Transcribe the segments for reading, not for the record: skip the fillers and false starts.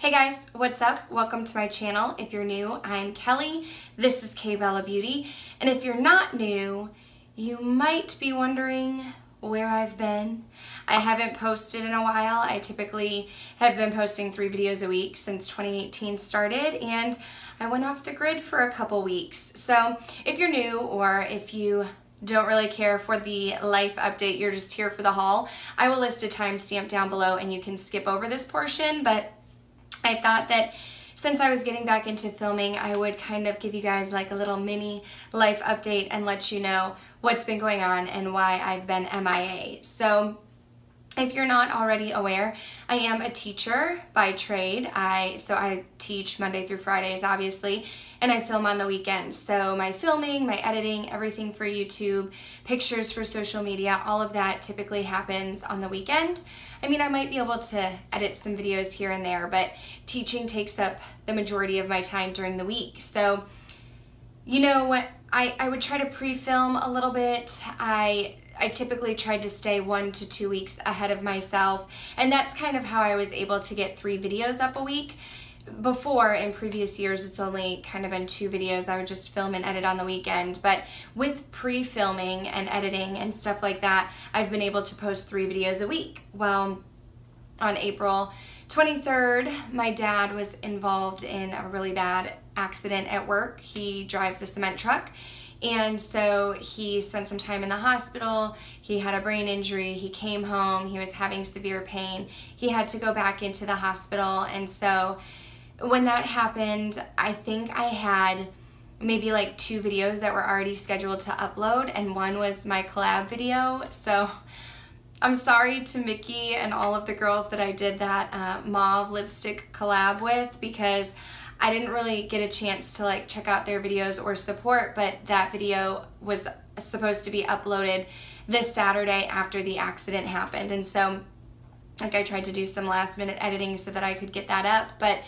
Hey guys, what's up? Welcome to my channel. If you're new, I'm Kelly. This is KBellaBeauty. And if you're not new, you might be wondering where I've been. I haven't posted in a while. I typically have been posting 3 videos a week since 2018 started, and I went off the grid for a couple weeks. So if you're new, or if you don't really care for the life update, you're just here for the haul, I will list a timestamp down below and you can skip over this portion, but I thought that since I was getting back into filming, I would kind of give you guys like a little mini life update and let you know what's been going on and why I've been MIA. So if you're not already aware, I am a teacher by trade. So I teach Monday through Fridays, obviously, and I film on the weekends. So my filming, my editing, everything for YouTube, pictures for social media, all of that typically happens on the weekend. I mean, I might be able to edit some videos here and there, but teaching takes up the majority of my time during the week. So, you know, I would try to pre-film a little bit. I typically tried to stay 1 to 2 weeks ahead of myself, and that's kind of how I was able to get 3 videos up a week. Before, in previous years, it's only kind of been 2 videos. I would just film and edit on the weekend, but with pre-filming and editing and stuff like that, I've been able to post 3 videos a week. Well, on April 23rd, my dad was involved in a really bad accident at work. He drives a cement truck, and so he spent some time in the hospital. He had a brain injury. He came home. He was having severe pain. He had to go back into the hospital, and so when that happened, I think I had maybe like 2 videos that were already scheduled to upload, and one was my collab video. So I'm sorry to Mickey and all of the girls that I did that mauve lipstick collab with, because I didn't really get a chance to like check out their videos or support, but that video was supposed to be uploaded this Saturday after the accident happened. And so like I tried to do some last minute editing so that I could get that up, but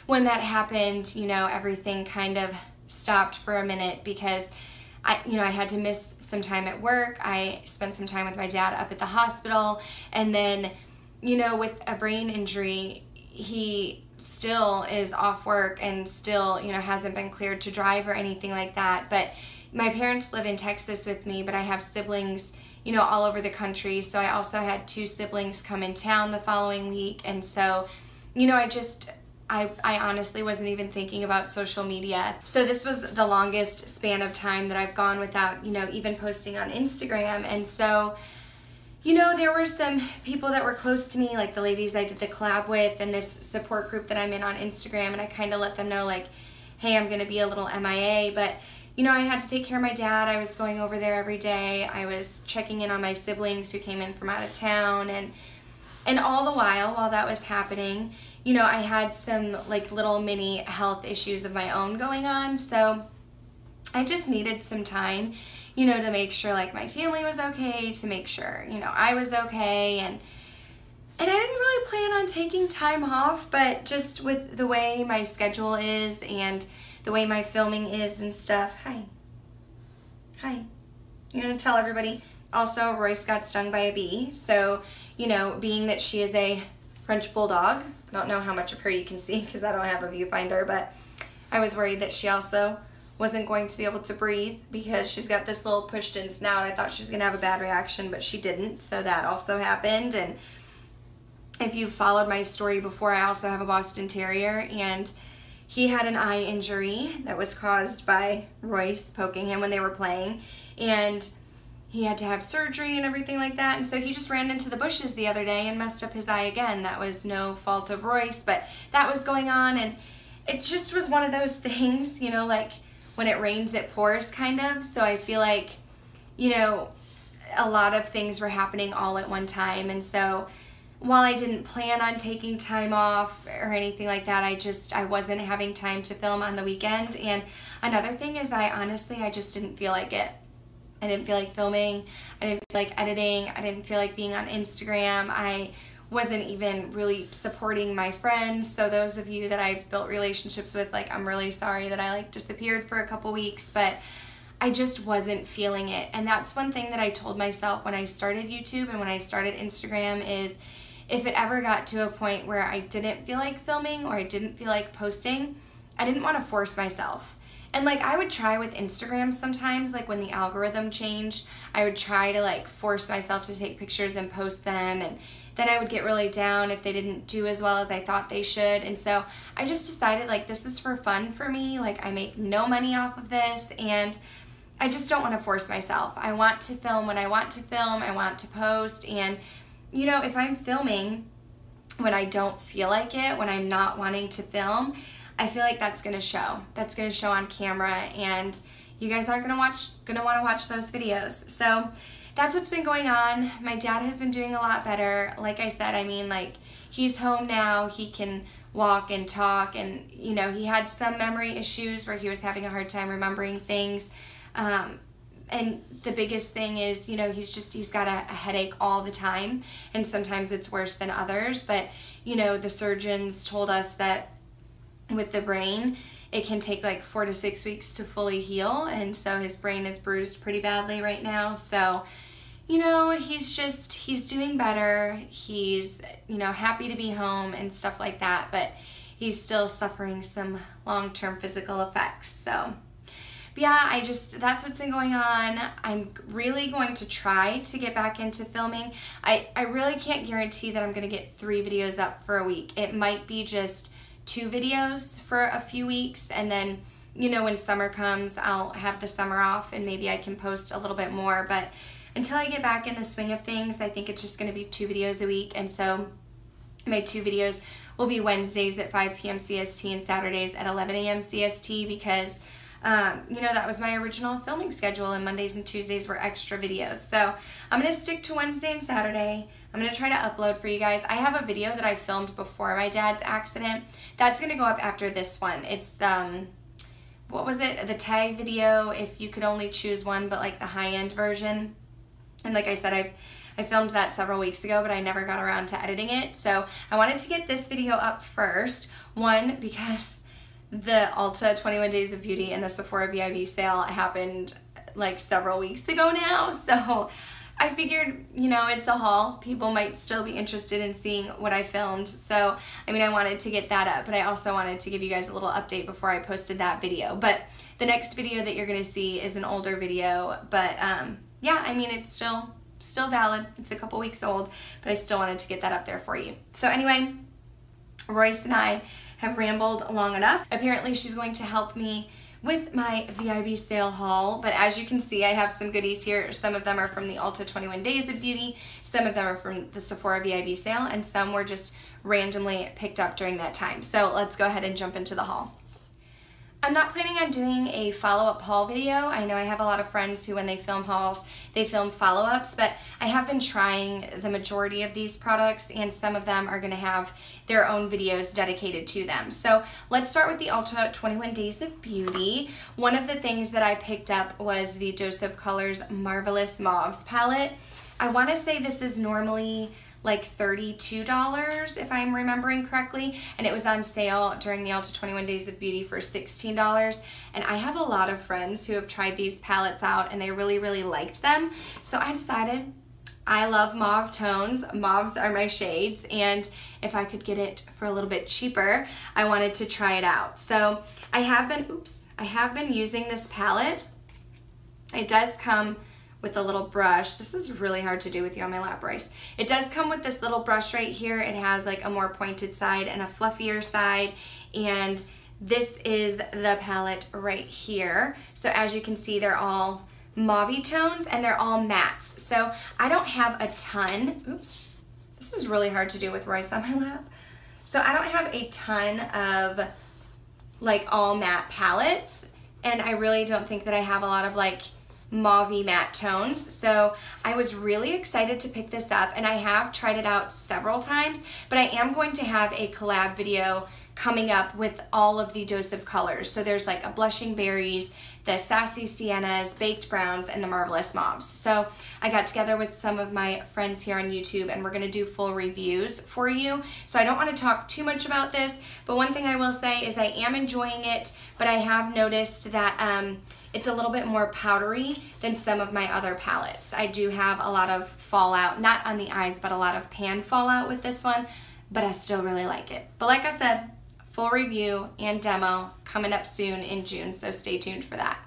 when that happened, you know, everything kind of stopped for a minute because I had to miss some time at work. I spent some time with my dad up at the hospital, and then, you know, with a brain injury, he still is off work and still, you know, hasn't been cleared to drive or anything like that. But my parents live in Texas with me, but I have siblings, you know, all over the country. So I also had 2 siblings come in town the following week, and so, you know, I honestly wasn't even thinking about social media. So this was the longest span of time that I've gone without, you know, even posting on Instagram. And so, you know, there were some people that were close to me, like the ladies I did the collab with and this support group that I'm in on Instagram, and I kind of let them know, like, hey, I'm going to be a little MIA, but, you know, I had to take care of my dad. I was going over there every day. I was checking in on my siblings who came in from out of town, and all the while that was happening, you know, I had some like little mini health issues of my own going on. So I just needed some time, you know, to make sure like my family was okay, to make sure, you know, I was okay. And I didn't really plan on taking time off, but just with the way my schedule is and the way my filming is and stuff. Hi. I'm gonna tell everybody. Also, Royce got stung by a bee. So, you know, being that she is a French bulldog, I don't know how much of her you can see because I don't have a viewfinder, but I was worried that she also wasn't going to be able to breathe because she's got this little pushed in snout. I thought she was gonna have a bad reaction, but she didn't. So that also happened. And if you followed my story before, I also have a Boston Terrier, and he had an eye injury that was caused by Royce poking him when they were playing, and he had to have surgery and everything like that. And so he just ran into the bushes the other day and messed up his eye again. That was no fault of Royce, but that was going on, and it just was one of those things, you know, like when it rains it pours kind of. So I feel like, you know, a lot of things were happening all at one time. And so while I didn't plan on taking time off or anything like that, I wasn't having time to film on the weekend. And another thing is I just didn't feel like it. I didn't feel like filming. I didn't feel like editing. I didn't feel like being on Instagram. I wasn't even really supporting my friends. So those of you that I've built relationships with, like, I'm really sorry that I like disappeared for a couple weeks, but I just wasn't feeling it. And that's one thing that I told myself when I started YouTube and when I started Instagram is if it ever got to a point where I didn't feel like filming or I didn't feel like posting, I didn't want to force myself. And like I would try with Instagram sometimes, like when the algorithm changed, I would try to like force myself to take pictures and post them, and then I would get really down if they didn't do as well as I thought they should. And so I just decided like this is for fun for me, like I make no money off of this, and I just don't want to force myself. I want to film when I want to film, I want to post, and you know, if I'm filming when I don't feel like it, when I'm not wanting to film, I feel like that's gonna show. That's gonna show on camera, and you guys aren't gonna want to watch those videos. So that's what's been going on. My dad has been doing a lot better. Like I said, I mean, like he's home now. He can walk and talk, and you know, he had some memory issues where he was having a hard time remembering things. And the biggest thing is, you know, he's got a headache all the time, and sometimes it's worse than others. But you know, the surgeons told us that with the brain, it can take like 4 to 6 weeks to fully heal, and so his brain is bruised pretty badly right now. So, you know, he's doing better. He's, you know, happy to be home and stuff like that, but he's still suffering some long-term physical effects. So, but yeah, that's what's been going on. I'm really going to try to get back into filming. I really can't guarantee that I'm going to get 3 videos up for a week. It might be just 2 videos for a few weeks, and then, you know, when summer comes, I'll have the summer off and maybe I can post a little bit more. But until I get back in the swing of things, I think it's just going to be 2 videos a week. And so my 2 videos will be Wednesdays at 5 p.m. CST and Saturdays at 11 a.m. CST, because you know, that was my original filming schedule, and Mondays and Tuesdays were extra videos. So I'm going to stick to Wednesday and Saturday. I'm going to try to upload for you guys. I have a video that I filmed before my dad's accident. That's going to go up after this one. It's what was it? The tag video, if you could only choose one, but like the high-end version. And like I said, I filmed that several weeks ago, but I never got around to editing it. So I wanted to get this video up first. One, because the Ulta 21 Days of Beauty and the Sephora VIB sale happened like several weeks ago now. So I figured, you know, it's a haul. People might still be interested in seeing what I filmed. So, I mean, I wanted to get that up, but I also wanted to give you guys a little update before I posted that video. But the next video that you're going to see is an older video. But yeah, I mean, it's still valid. It's a couple weeks old, but I still wanted to get that up there for you. So anyway, Royce and I have rambled long enough. Apparently she's going to help me with my VIB sale haul, but as you can see, I have some goodies here. Some of them are from the Ulta 21 Days of Beauty, some of them are from the Sephora VIB sale, and some were just randomly picked up during that time. So let's go ahead and jump into the haul. I'm not planning on doing a follow-up haul video. I know I have a lot of friends who, when they film hauls, they film follow-ups, but I have been trying the majority of these products, and some of them are going to have their own videos dedicated to them. So let's start with the Ulta 21 Days of Beauty. One of the things that I picked up was the Dose of Colors Marvelous Mauves palette. I want to say this is normally like $32 if I'm remembering correctly, and it was on sale during the Ulta 21 Days of Beauty for $16. And I have a lot of friends who have tried these palettes out and they really, really liked them. So I decided, I love mauve tones. Mauves are my shades, and if I could get it for a little bit cheaper, I wanted to try it out. So I have been using this palette. It does come with a little brush. This is really hard to do with you on my lap, Royce. It does come with this little brush right here. It has like a more pointed side and a fluffier side, and this is the palette right here. So as you can see, they're all mauve tones and they're all mattes. So I don't have a ton, oops, this is really hard to do with Royce on my lap. So I don't have a ton of like all matte palettes, and I really don't think that I have a lot of like mauve matte tones. So I was really excited to pick this up, and I have tried it out several times, but I am going to have a collab video coming up with all of the Dose of Colors. So there's like a Blushing Berries, the Sassy Siennas, Baked Browns, and the Marvelous Mauves. So I got together with some of my friends here on YouTube, and we're gonna do full reviews for you. So I don't wanna talk too much about this, but one thing I will say is I am enjoying it, but I have noticed that it's a little bit more powdery than some of my other palettes. I do have a lot of fallout, not on the eyes, but a lot of pan fallout with this one, but I still really like it. But like I said, full review and demo coming up soon in June, so stay tuned for that.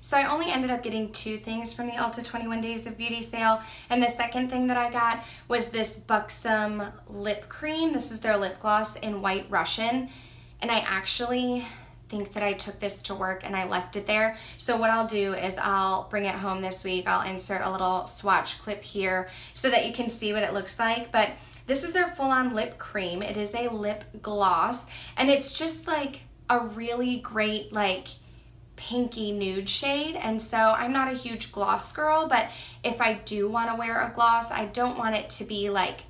So I only ended up getting 2 things from the Ulta 21 Days of Beauty sale, and the second thing that I got was this Buxom Lip Cream. This is their lip gloss in White Russian, and I actually think that I took this to work and I left it there. So what I'll do is I'll bring it home this week. I'll insert a little swatch clip here so that you can see what it looks like. But this is their full-on lip cream. It is a lip gloss, and it's just like a really great like pinky nude shade. And so I'm not a huge gloss girl, but if I do want to wear a gloss, I don't want it to be like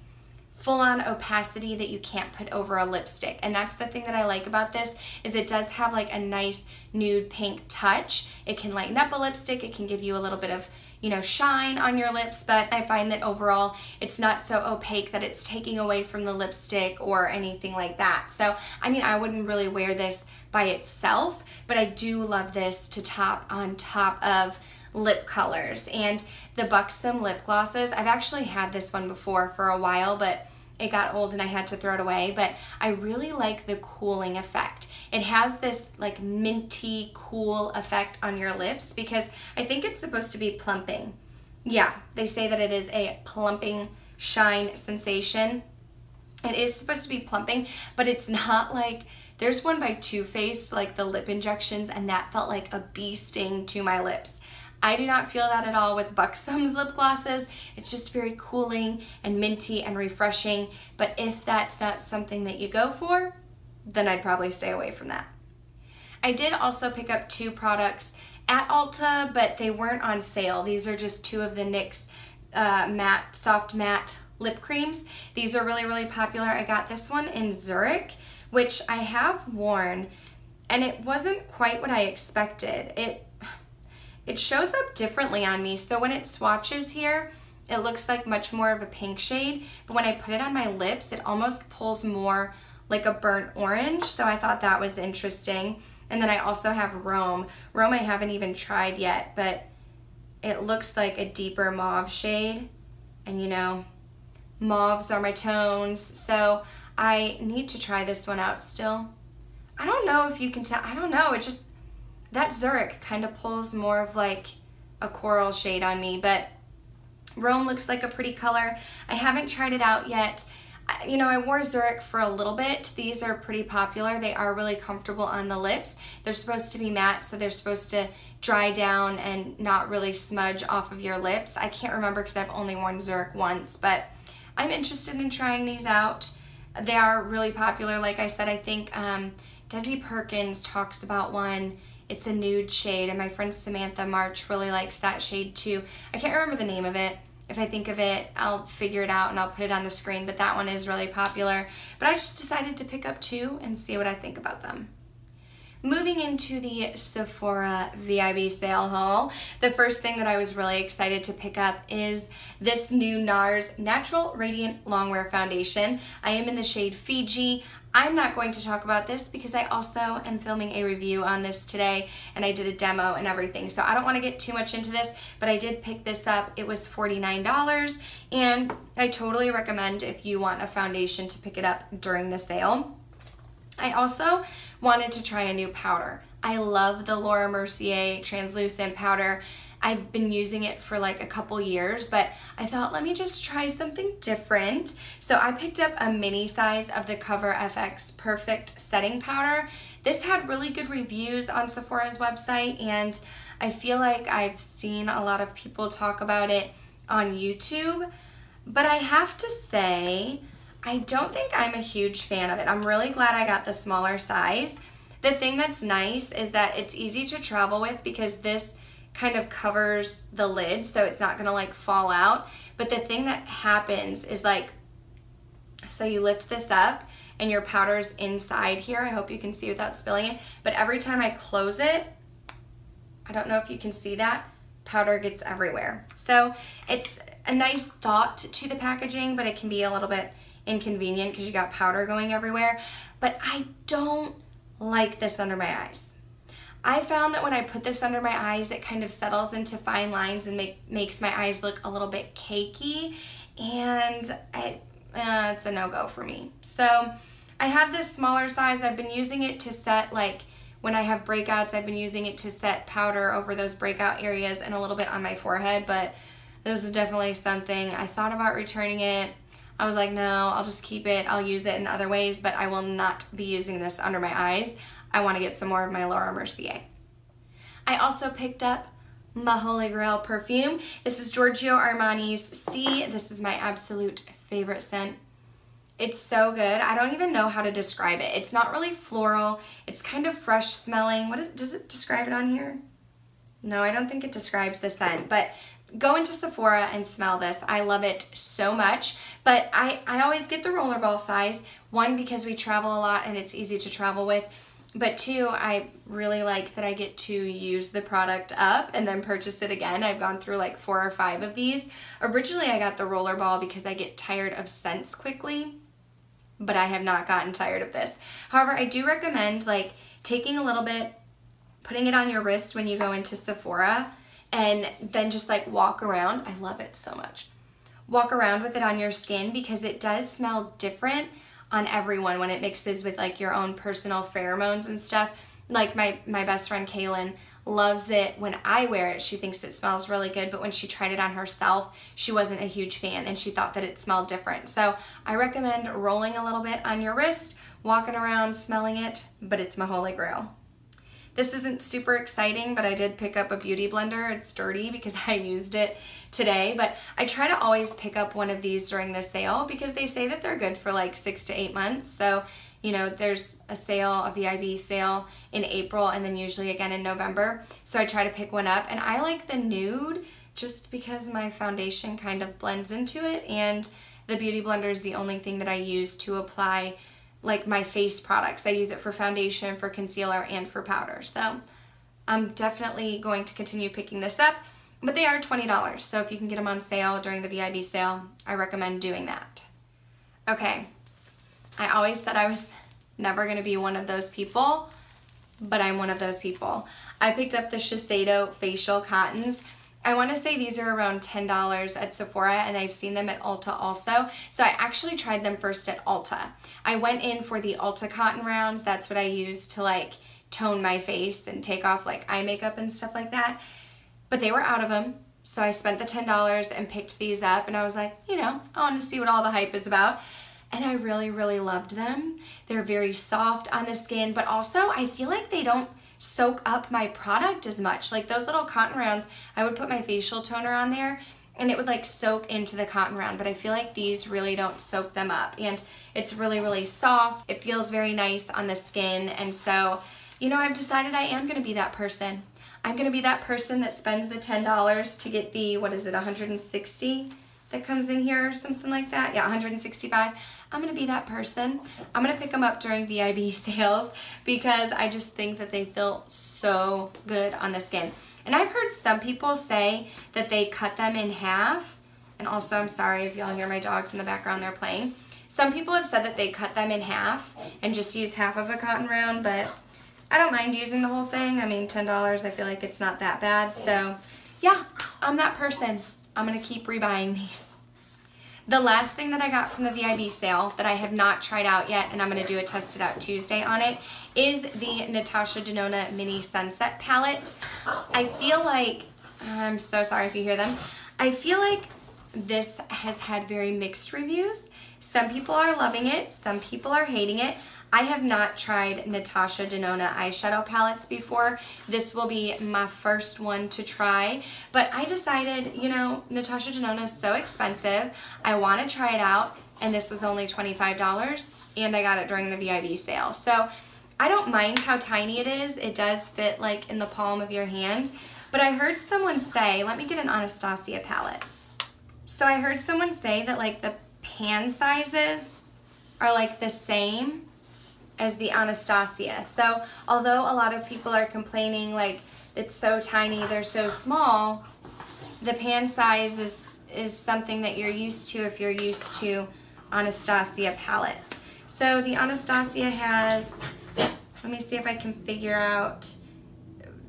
full-on opacity that you can't put over a lipstick. And that's the thing that I like about this, is it does have like a nice nude pink touch. It can lighten up a lipstick, it can give you a little bit of, you know, shine on your lips, but I find that overall it's not so opaque that it's taking away from the lipstick or anything like that. So I mean, I wouldn't really wear this by itself, but I do love this to top on top of lip colors. And the Buxom Lip Glosses, I've actually had this one before for a while, but it got old and I had to throw it away, but I really like the cooling effect. It has this like minty cool effect on your lips because I think it's supposed to be plumping. Yeah, they say that it is a plumping shine sensation. It is supposed to be plumping, but it's not like, there's one by Too Faced, like the lip injections, and that felt like a bee sting to my lips. I do not feel that at all with Buxom's lip glosses. It's just very cooling and minty and refreshing, but if that's not something that you go for, then I'd probably stay away from that. I did also pick up 2 products at Ulta, but they weren't on sale. These are just 2 of the NYX matte, soft matte lip creams. These are really, really popular. I got this one in Zurich, which I have worn, and it wasn't quite what I expected. It shows up differently on me, so when it swatches here, it looks like much more of a pink shade, but when I put it on my lips, it almost pulls more like a burnt orange, so I thought that was interesting. And then I also have Rome. Rome I haven't even tried yet, but it looks like a deeper mauve shade, and you know, mauves are my tones, so I need to try this one out still. I don't know if you can tell, I don't know, it just, that Zurich kind of pulls more of like a coral shade on me, but Rome looks like a pretty color. I haven't tried it out yet. You know, I wore Zurich for a little bit. These are pretty popular. They are really comfortable on the lips. They're supposed to be matte, so they're supposed to dry down and not really smudge off of your lips. I can't remember because I've only worn Zurich once, but I'm interested in trying these out. They are really popular. Like I said, I think Desi Perkins talks about one. It's a nude shade, and my friend Samantha March really likes that shade too. I can't remember the name of it. If I think of it, I'll figure it out and I'll put it on the screen, but that one is really popular. But I just decided to pick up 2 and see what I think about them. Moving into the Sephora VIB sale haul, the first thing that I was really excited to pick up is this new Nars Natural Radiant Longwear Foundation. I am in the shade Fiji. I'm not going to talk about this because I also am filming a review on this today, and I did a demo and everything, so I don't want to get too much into this, but I did pick this up. It was $49, and I totally recommend if you want a foundation to pick it up during the sale. I also wanted to try a new powder. I love the Laura Mercier translucent powder. I've been using it for like a couple years, but I thought, let me just try something different. So I picked up a mini size of the Cover FX Perfect Setting Powder. This had really good reviews on Sephora's website, and I feel like I've seen a lot of people talk about it on YouTube, but I have to say, I don't think I'm a huge fan of it. I'm really glad I got the smaller size. The thing that's nice is that it's easy to travel with because this kind of covers the lid, so it's not gonna like fall out. But the thing that happens is like, so you lift this up and your powder's inside here. I hope you can see without spilling it. But every time I close it, I don't know if you can see that, powder gets everywhere. So it's a nice thought to the packaging, but it can be a little bit inconvenient because you got powder going everywhere. But I don't like this under my eyes. I found that when I put this under my eyes, it kind of settles into fine lines and makes my eyes look a little bit cakey, and it's a no-go for me. So I have this smaller size. I've been using it to set, like, when I have breakouts, I've been using it to set powder over those breakout areas and a little bit on my forehead, but this is definitely something. I thought about returning it. I was like, no, I'll just keep it. I'll use it in other ways, but I will not be using this under my eyes. I want to get some more of my Laura Mercier. I also picked up my Holy Grail perfume. This is Giorgio Armani's C. This is my absolute favorite scent. It's so good. I don't even know how to describe it. It's not really floral. It's kind of fresh smelling. Does it describe it on here? No, I don't think it describes the scent, but go into Sephora and smell this. I love it so much, but I always get the rollerball size. One, because we travel a lot and it's easy to travel with, but two, I really like that I get to use the product up and then purchase it again. I've gone through like 4 or 5 of these. Originally, I got the rollerball because I get tired of scents quickly, but I have not gotten tired of this. However, I do recommend like taking a little bit, putting it on your wrist when you go into Sephora, and then just like walk around. I love it so much. Walk around with it on your skin because it does smell different on everyone when it mixes with like your own personal pheromones and stuff. Like my best friend Kaylin loves it when I wear it. She thinks it smells really good, but when she tried it on herself, she wasn't a huge fan and she thought that it smelled different. So I recommend rolling a little bit on your wrist, walking around, smelling it, but it's my Holy Grail. This isn't super exciting, but I did pick up a beauty blender. It's dirty because I used it today, but I try to always pick up one of these during the sale because they say that they're good for like 6 to 8 months. So, you know, there's a sale, a VIB sale in April and then usually again in November. So I try to pick one up, and I like the nude just because my foundation kind of blends into it, and the beauty blender is the only thing that I use to apply like my face products. I use it for foundation, for concealer, and for powder. So I'm definitely going to continue picking this up, but they are $20. So if you can get them on sale during the VIB sale, I recommend doing that. Okay, I always said I was never gonna be one of those people, but I'm one of those people. I picked up the Shiseido facial cottons. I want to say these are around $10 at Sephora, and I've seen them at Ulta also. So I actually tried them first at Ulta. I went in for the Ulta cotton rounds. That's what I use to like tone my face and take off like eye makeup and stuff like that. But they were out of them. So I spent the $10 and picked these up, and I was like, you know, I want to see what all the hype is about. And I really, really loved them. They're very soft on the skin, but also I feel like they don't soak up my product as much. Like those little cotton rounds, I would put my facial toner on there and it would like soak into the cotton round, but I feel like these really don't soak them up, and it's really, really soft. It feels very nice on the skin, and so, you know, I've decided I am gonna be that person. I'm gonna be that person that spends the $10 to get the, what is it, 160 that comes in here or something like that? Yeah, 165. I'm gonna be that person. I'm gonna pick them up during VIB sales because I just think that they feel so good on the skin. And I've heard some people say that they cut them in half. And also, I'm sorry if y'all hear my dogs in the background, they're playing. Some people have said that they cut them in half and just use half of a cotton round, but I don't mind using the whole thing. I mean, $10, I feel like it's not that bad. So yeah, I'm that person. I'm gonna keep rebuying these. The last thing that I got from the VIB sale that I have not tried out yet, and I'm going to do a Test It Out Tuesday on it, is the Natasha Denona Mini Sunset Palette. I feel like, I'm so sorry if you hear them, I feel like this has had very mixed reviews. Some people are loving it, some people are hating it. I have not tried Natasha Denona eyeshadow palettes before. This will be my first one to try, but I decided, you know, Natasha Denona is so expensive. I want to try it out, and this was only $25, and I got it during the VIB sale. So I don't mind how tiny it is. It does fit like in the palm of your hand, but I heard someone say, let me get an Anastasia palette. So I heard someone say that like the pan sizes are like the same as the Anastasia. So although a lot of people are complaining like it's so tiny, they're so small, the pan size is something that you're used to if you're used to Anastasia palettes. So the Anastasia has, let me see if I can figure out,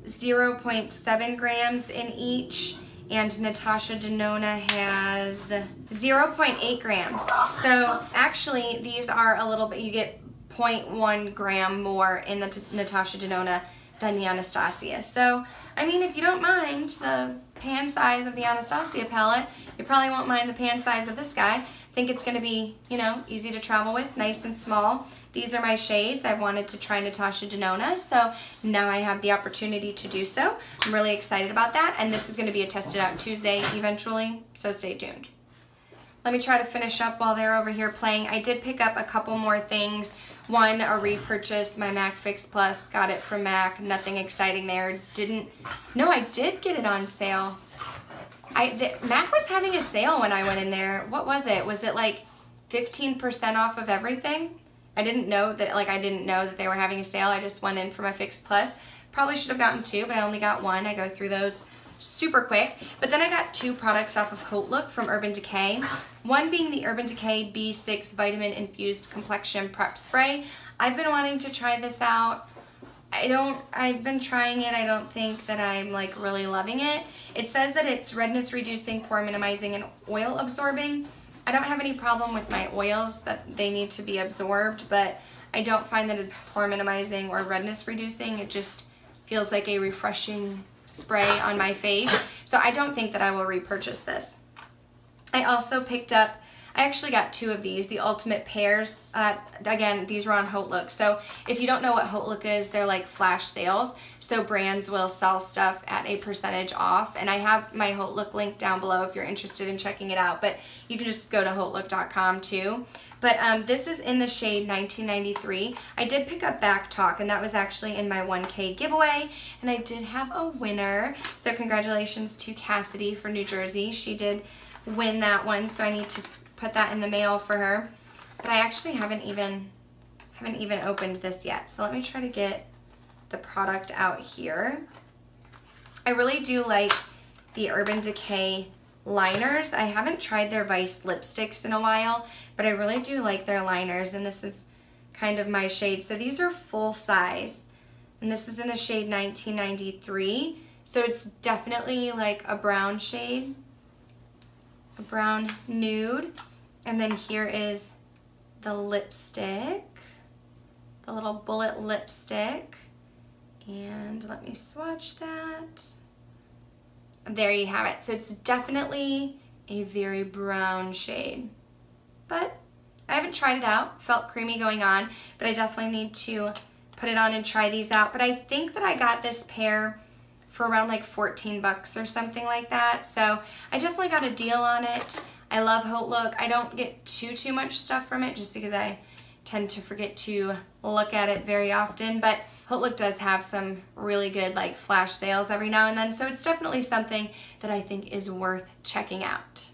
0.7 grams in each, and Natasha Nona has 0.8 grams. So actually these are a little bit, you get 0.1 gram more in the Natasha Nona than the Anastasia. So, I mean, if you don't mind the pan size of the Anastasia palette, you probably won't mind the pan size of this guy. I think it's going to be, you know, easy to travel with, nice and small. These are my shades. I wanted to try Natasha Nona, so now I have the opportunity to do so. I'm really excited about that, and this is going to be a tested out Tuesday eventually, so stay tuned. Let me try to finish up while they're over here playing. I did pick up a couple more things. One, a repurchase, my MAC Fix Plus, got it from MAC, nothing exciting there. No, I did get it on sale. MAC was having a sale when I went in there. What was it? Was it like 15% off of everything? I didn't know that they were having a sale. I just went in for my Fix Plus. Probably should have gotten two, but I only got one. I go through those super quick. But then I got two products off of Hautelook from Urban Decay. One being the Urban Decay B6 Vitamin Infused Complexion Prep Spray. I've been wanting to try this out. I've been trying it. I don't think that I'm like really loving it. It says that it's redness reducing, pore minimizing, and oil absorbing. I don't have any problem with my oils that they need to be absorbed, but I don't find that it's pore minimizing or redness reducing. It just feels like a refreshing spray on my face. So I don't think that I will repurchase this. I also picked up, I actually got two of these, the Ultimate Pairs. Again, these were on Hautelook. So if you don't know what Hautelook is, they're like flash sales. So brands will sell stuff at a percentage off. And I have my Hautelook link down below if you're interested in checking it out. But you can just go to hautelook.com too. But this is in the shade 1993. I did pick up Back Talk, and that was actually in my 1K giveaway. And I did have a winner. So congratulations to Cassidy from New Jersey. She did win that one, so I need to put that in the mail for her. But I actually haven't even opened this yet. So let me try to get the product out here. I really do like the Urban Decay liners. I haven't tried their Vice lipsticks in a while, but I really do like their liners, and this is kind of my shade. So these are full size, and this is in the shade 1993. So it's definitely like a brown shade, a brown nude. And then here is the lipstick, the little bullet lipstick. And let me swatch that. There you have it. So it's definitely a very brown shade. But I haven't tried it out. Felt creamy going on, but I definitely need to put it on and try these out. But I think that I got this pair for around like 14 bucks or something like that. So I definitely got a deal on it. I love Hautelook. I don't get too much stuff from it just because I tend to forget to look at it very often, but Hautelook does have some really good like flash sales every now and then, so it's definitely something that I think is worth checking out.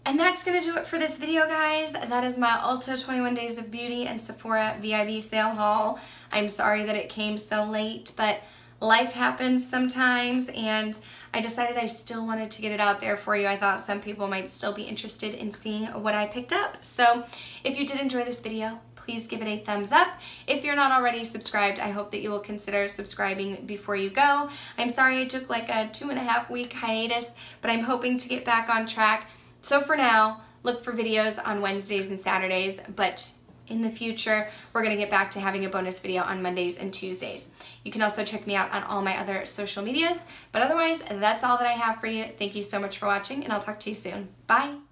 And that's gonna do it for this video, guys. That is my Ulta 21 Days of Beauty and Sephora VIB sale haul. I'm sorry that it came so late, but life happens sometimes, and I decided I still wanted to get it out there for you. I thought some people might still be interested in seeing what I picked up. So if you did enjoy this video, please give it a thumbs up. If you're not already subscribed, I hope that you will consider subscribing before you go. I'm sorry I took like a 2.5 week hiatus, but I'm hoping to get back on track. So for now, look for videos on Wednesdays and Saturdays, but in the future, we're gonna get back to having a bonus video on Mondays and Tuesdays. You can also check me out on all my other social medias, but otherwise, that's all that I have for you. Thank you so much for watching, and I'll talk to you soon. Bye.